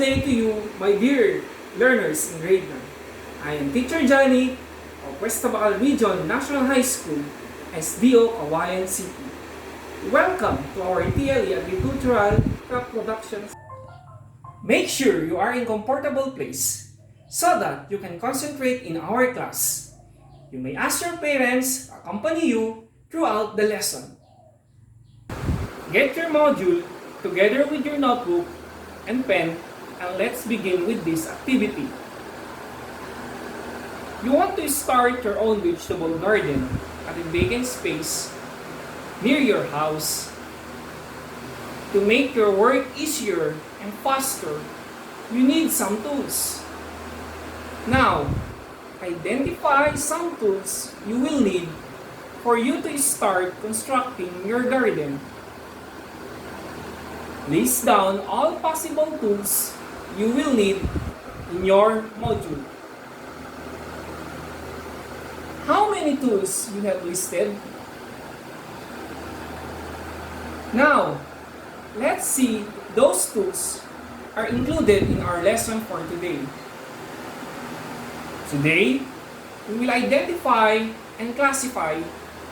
day to you, my dear learners in grade 9. I am Teacher Johnny of West Tabacal Region National High School, SDO, Cauayan City. Welcome to our TLE Agricultural Crop Production. Make sure you are in comfortable place so that you can concentrate in our class. You may ask your parents to accompany you throughout the lesson. Get your module together with your notebook and pen, and let's begin with this activity. You want to start your own vegetable garden at a vacant space near your house. To make your work easier and faster, you need some tools. Now, identify some tools you will need for you to start constructing your garden. List down all possible tools you will need in your module. How many tools you have listed? Now, let's see if those tools are included in our lesson for today. Today, we will identify and classify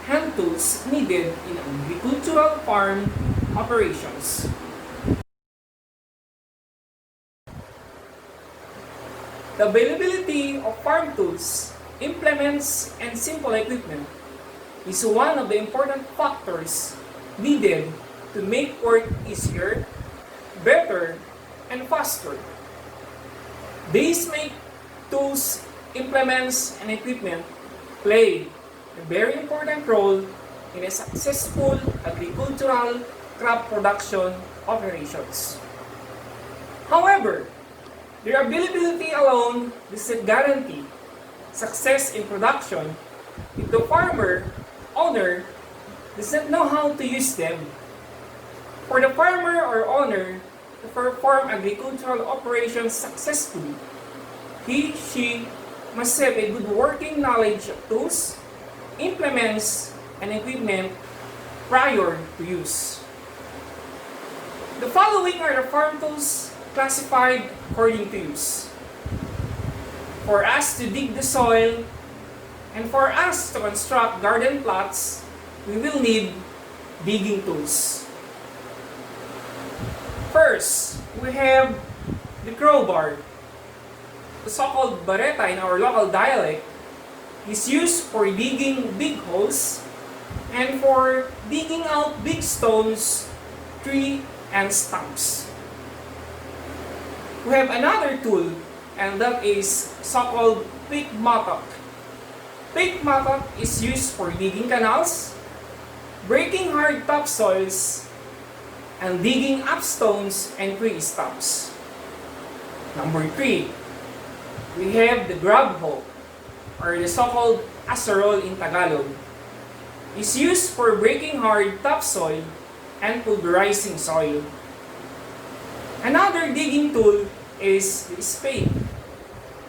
hand tools needed in agricultural farm operations. The availability of farm tools, implements, and simple equipment is one of the important factors needed to make work easier, better, and faster. These make tools, implements, and equipment play a very important role in a successful agricultural crop production operations. However, their availability alone does not guarantee success in production if the farmer owner does not know how to use them. For the farmer or owner to perform agricultural operations successfully, she must have a good working knowledge of tools, implements, and equipment prior to use. The following are the farm tools classified according to use. For us to dig the soil and for us to construct garden plots, we will need digging tools. First, we have the crowbar. The so-called bareta in our local dialect is used for digging big holes and for digging out big stones, trees, and stumps. We have another tool, and that is so-called pick mattock. Pick mattock is used for digging canals, breaking hard topsoils, and digging up stones and tree stumps. Number 3, we have the grab hoe, or the so-called acerol in Tagalog. It's used for breaking hard topsoil and pulverizing soil. Another digging tool is the spade.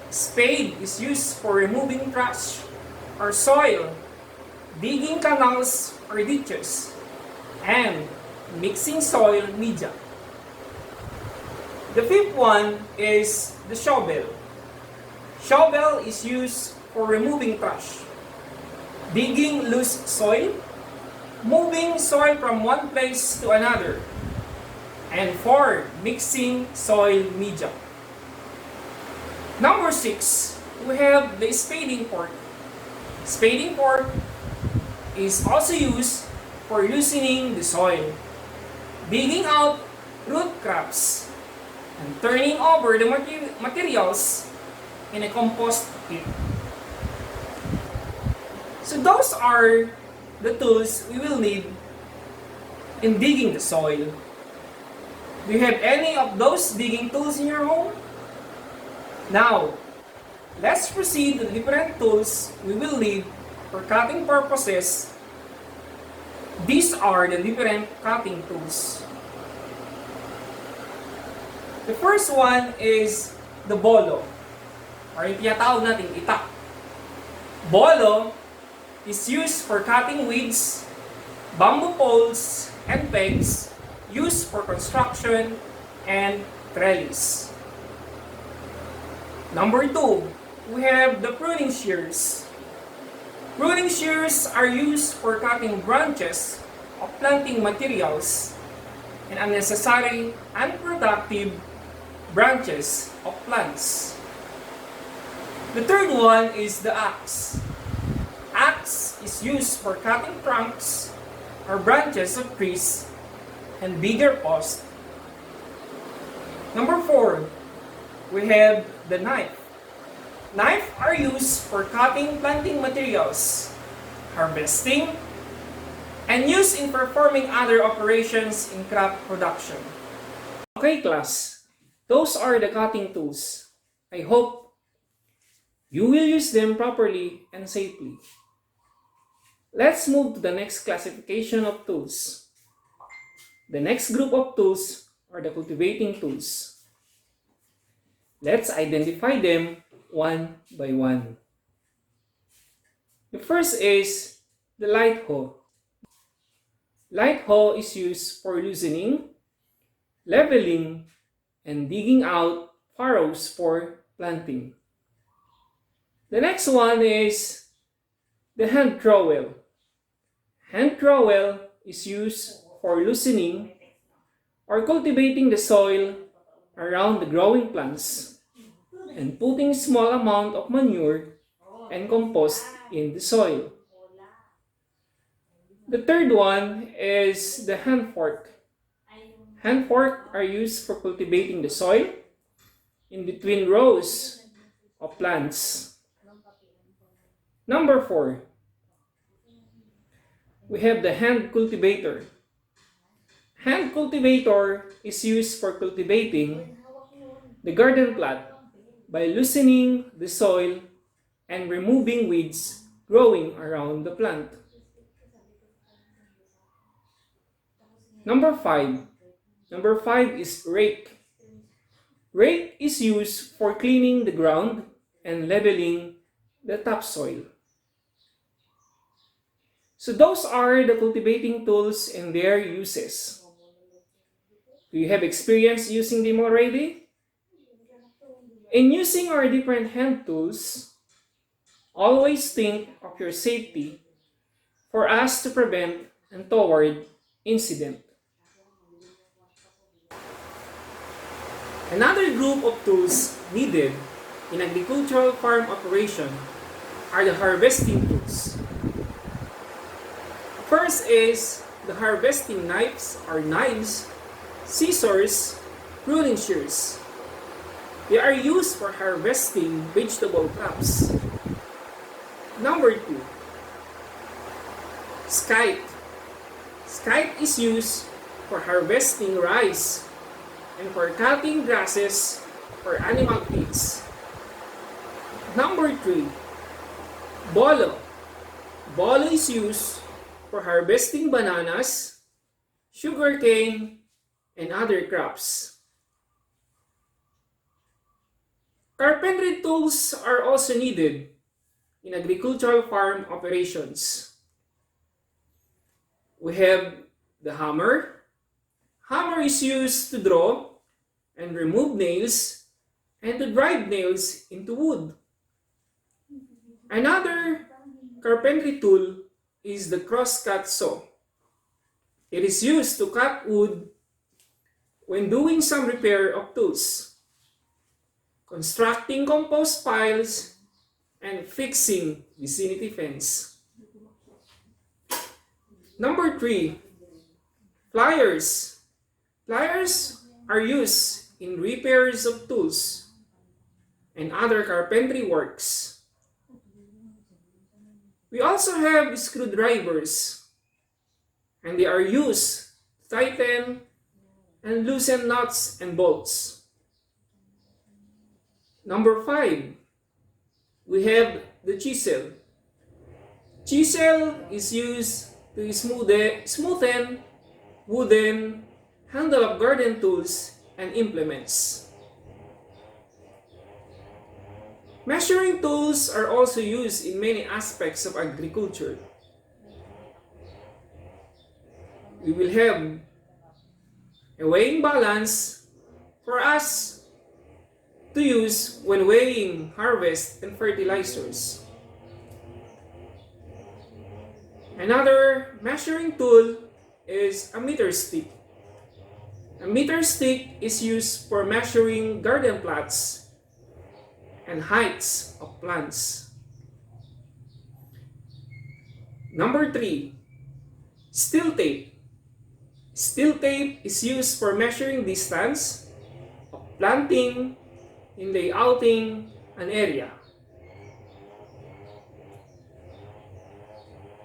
Spade is used for removing trash or soil, digging canals or ditches, and mixing soil media. The fifth one is the shovel. Shovel is used for removing trash, digging loose soil, moving soil from one place to another, and for mixing soil media. Number 6, we have the spading fork. Spading fork is also used for loosening the soil, digging out root crops, and turning over the materials in a compost pit. So those are the tools we will need in digging the soil. Do you have any of those digging tools in your home? Now, let's proceed to the different tools we will need for cutting purposes. These are the different cutting tools. The first one is the bolo, or yung tinatawag natin itak. Bolo is used for cutting weeds, bamboo poles, and pegs used for construction and trellis. Number 2, we have the pruning shears. Pruning shears are used for cutting branches of planting materials and unnecessary, unproductive branches of plants. The third one is the axe. Axe is used for cutting trunks or branches of trees and bigger posts. Number 4, we have the knife. Knives are used for cutting planting materials, harvesting, and used in performing other operations in crop production. Okay class, those are the cutting tools. I hope you will use them properly and safely. Let's move to the next classification of tools. The next group of tools are the cultivating tools. Let's identify them one by one. The first is the light hoe. Light hoe is used for loosening, leveling, and digging out furrows for planting. The next one is the hand trowel. Hand trowel is used for loosening or cultivating the soil around the growing plants and putting small amount of manure and compost in the soil. The third one is the hand fork. Hand fork are used for cultivating the soil in between rows of plants. Number 4, we have the hand cultivator. Hand cultivator is used for cultivating the garden plot by loosening the soil and removing weeds growing around the plant. Number 5. Number 5 is rake. Rake is used for cleaning the ground and leveling the topsoil. So those are the cultivating tools and their uses. Do you have experience using them already? In using our different hand tools, always think of your safety for us to prevent and toward incident. Another group of tools needed in agricultural farm operation are the harvesting tools. First is the harvesting knives or knives, scissors, pruning shears. They are used for harvesting vegetable crops. Number 2, scythe. Scythe is used for harvesting rice and for cutting grasses for animal feeds. Number 3, bolo. Bolo is used for harvesting bananas, sugarcane, and other crops. Carpentry tools are also needed in agricultural farm operations. We have the hammer. Hammer is used to draw and remove nails and to drive nails into wood. Another carpentry tool is the crosscut saw. It is used to cut wood when doing some repair of tools, constructing compost piles, and fixing vicinity fence. Number 3, pliers. Pliers are used in repairs of tools and other carpentry works. We also have screwdrivers, and they are used to tighten and loosen nuts and bolts. Number 5, we have the chisel. Chisel is used to smoothen wooden handle of garden tools and implements. Measuring tools are also used in many aspects of agriculture. We will have a weighing balance for us to use when weighing harvest and fertilizers. Another measuring tool is a meter stick. A meter stick is used for measuring garden plots and heights of plants. Number 3, steel tape. Steel tape is used for measuring distance of planting in layouting an area.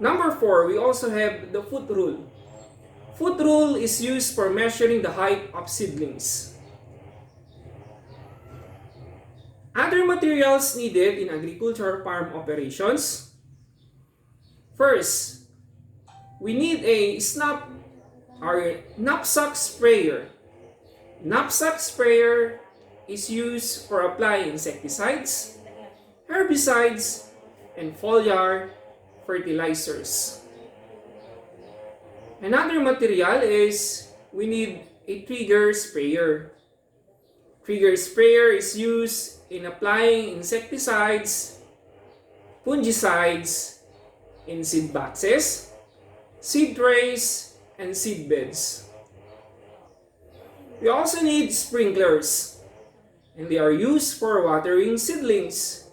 Number 4, we also have the foot rule. Foot rule is used for measuring the height of seedlings. Other materials needed in agricultural farm operations. First, we need a knapsack sprayer. Knapsack sprayer is used for applying insecticides, herbicides, and foliar fertilizers. Another material is we need a trigger sprayer. Trigger sprayer is used in applying insecticides, fungicides in seed boxes, seed trays, and seed beds. We also need sprinklers, and they are used for watering seedlings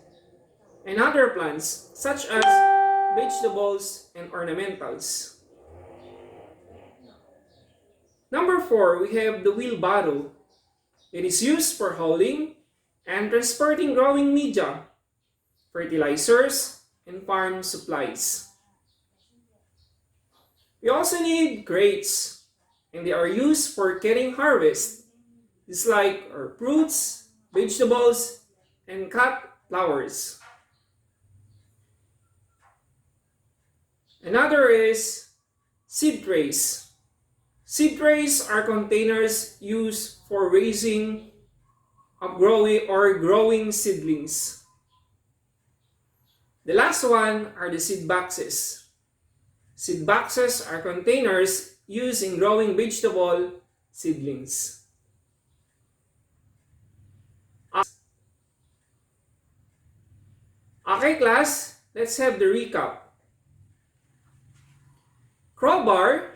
and other plants such as vegetables and ornamentals. Number 4, we have the wheelbarrow. It is used for hauling and transporting growing media, fertilizers, and farm supplies. We also need crates, and they are used for carrying harvest, just like our fruits, vegetables, and cut flowers. Another is seed trays. Seed trays are containers used for raising of growing seedlings. The last one are the seed boxes. Seed boxes are containers used in growing vegetable seedlings. Okay class, let's have the recap. Crowbar,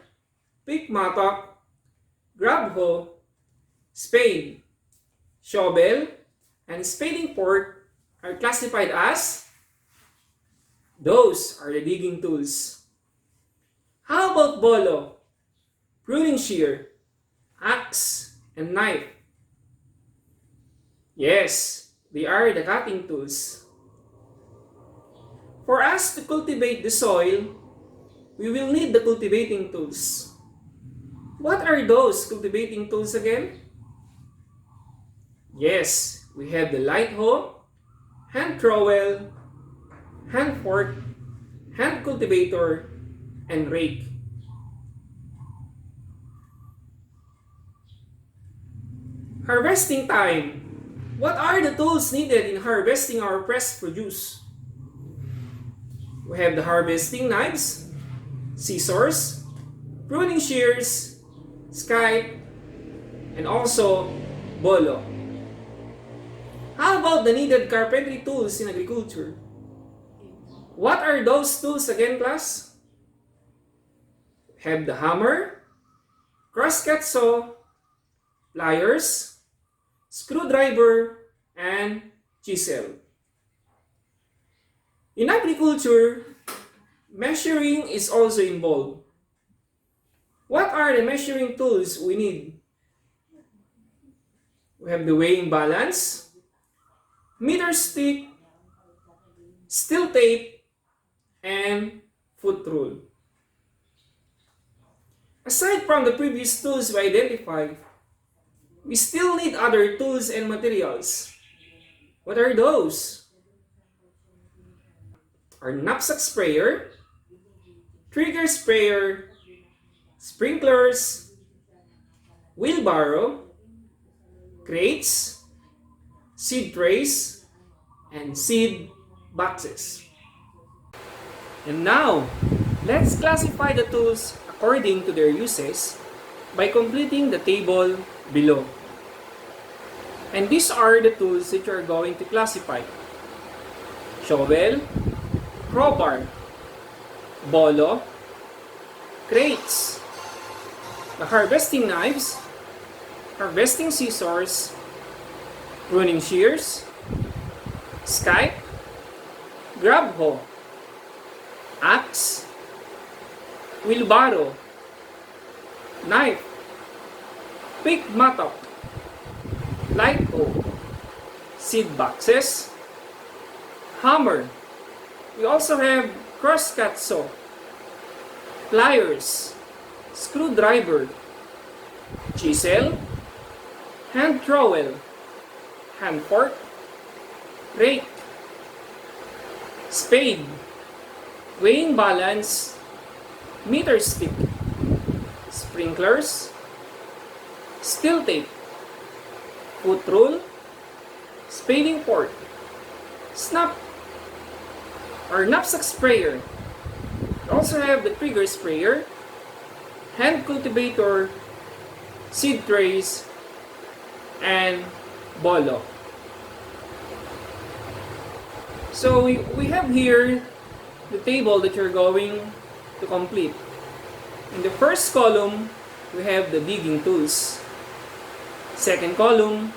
pick mattock, grab hoe, spade, shovel, and spading fork are classified as those are the digging tools. How about bolo, pruning shear, axe, and knife? Yes, they are the cutting tools. For us to cultivate the soil, we will need the cultivating tools. What are those cultivating tools again? Yes, we have the light hoe, hand trowel, hand fork, hand cultivator, and rake. Harvesting time. What are the tools needed in harvesting our pressed produce? We have the harvesting knives, scissors, pruning shears, scythe, and also bolo. How about the needed carpentry tools in agriculture? What are those tools again, class? We have the hammer, crosscut saw, pliers, screwdriver, and chisel. In agriculture, measuring is also involved. What are the measuring tools we need? We have the weighing balance, meter stick, steel tape, and foot rule. Aside from the previous tools we identified, we still need other tools and materials. What are those? Our knapsack sprayer, trigger sprayer, sprinklers, wheelbarrow, crates, seed trays, and seed boxes. And now, let's classify the tools according to their uses by completing the table below. And these are the tools that you're going to classify: shovel, crowbar, bolo, crates, the harvesting knives, harvesting scissors, pruning shears, scythe, grab hoe, axe, wheelbarrow, knife, pick mattock, light hoe, seed boxes, hammer. We also have crosscut saw, pliers, screwdriver, chisel, hand trowel, hand fork, rake, spade, weighing balance, meter stick, sprinklers, steel tape, foot rule, spading fork, snap or knapsack sprayer. We also have the trigger sprayer, hand cultivator, seed trays, and bolo. So we have here the table that you're going to complete. In the first column, we have the digging tools. Second column,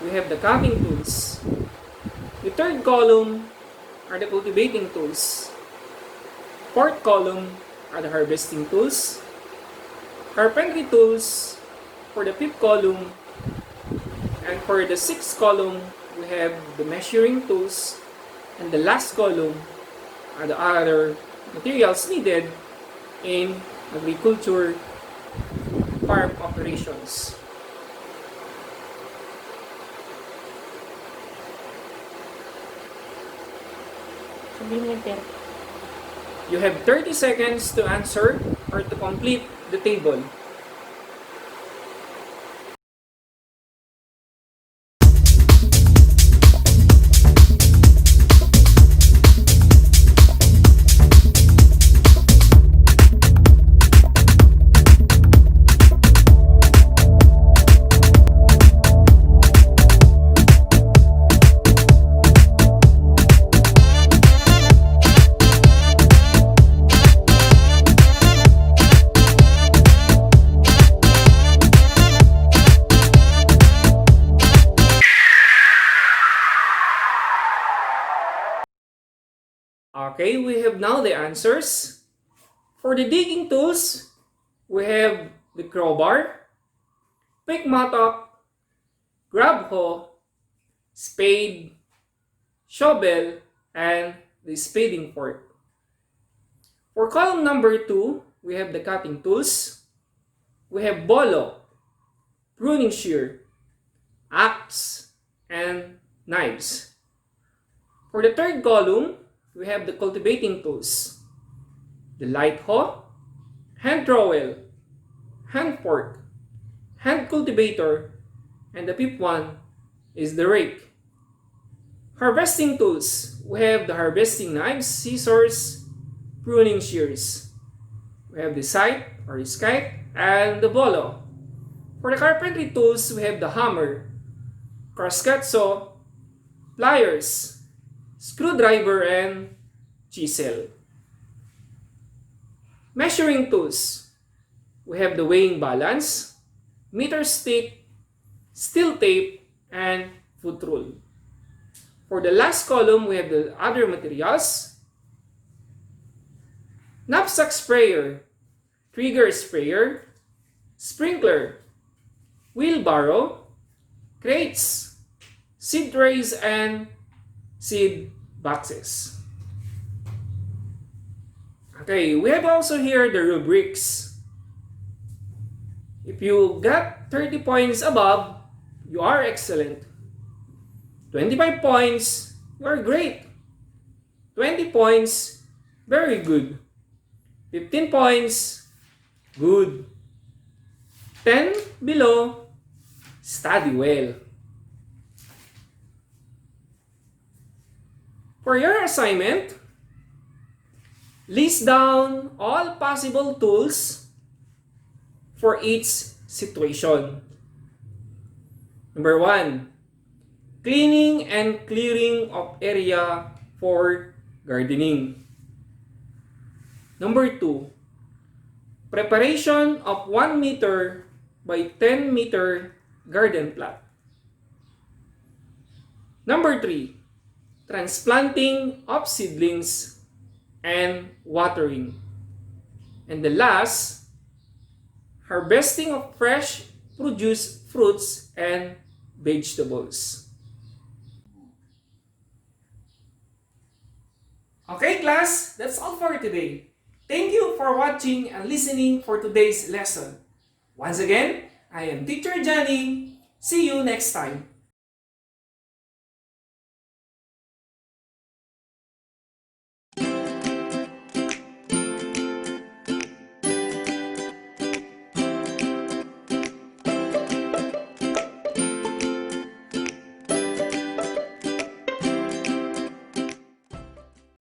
we have the cutting tools. The third column are the cultivating tools. Fourth column are the harvesting tools. Carpentry tools for the fifth column. And for the sixth column, we have the measuring tools. And the last column are the other materials needed in agriculture farm operations. You have 30 seconds to answer or to complete the table. Okay, we have now the answers. For the digging tools, we have the crowbar, pick mattock, grab hoe, spade, shovel, and the spading fork. For column number 2, we have the cutting tools. We have bolo, pruning shear, axe, and knives. For the third column, we have the cultivating tools. The light hoe, hand trowel, hand fork, hand cultivator, and the fifth one is the rake. Harvesting tools, we have the harvesting knives, scissors, pruning shears. We have the scythe or the scythe and the bolo. For the carpentry tools, we have the hammer, crosscut saw, pliers, screwdriver, and chisel. Measuring tools, we have the weighing balance, meter stick, steel tape, and foot rule. For the last column, we have the other materials: knapsack sprayer, trigger sprayer, sprinkler, wheelbarrow, crates, seed trays, and seed boxes. Okay, we have also here the rubrics. If you got 30 points above, you are excellent. 25 points, you are great. 20 points, very good. 15 points, good. 10 below, study well. For your assignment, list down all possible tools for each situation. Number 1, cleaning and clearing of area for gardening. Number 2, preparation of 1 meter by 10 meter garden plot. Number 3, transplanting of seedlings and watering. And the last, harvesting of fresh produce fruits and vegetables. Okay class, that's all for today. Thank you for watching and listening for today's lesson. Once again, I am Teacher Johnny. See you next time.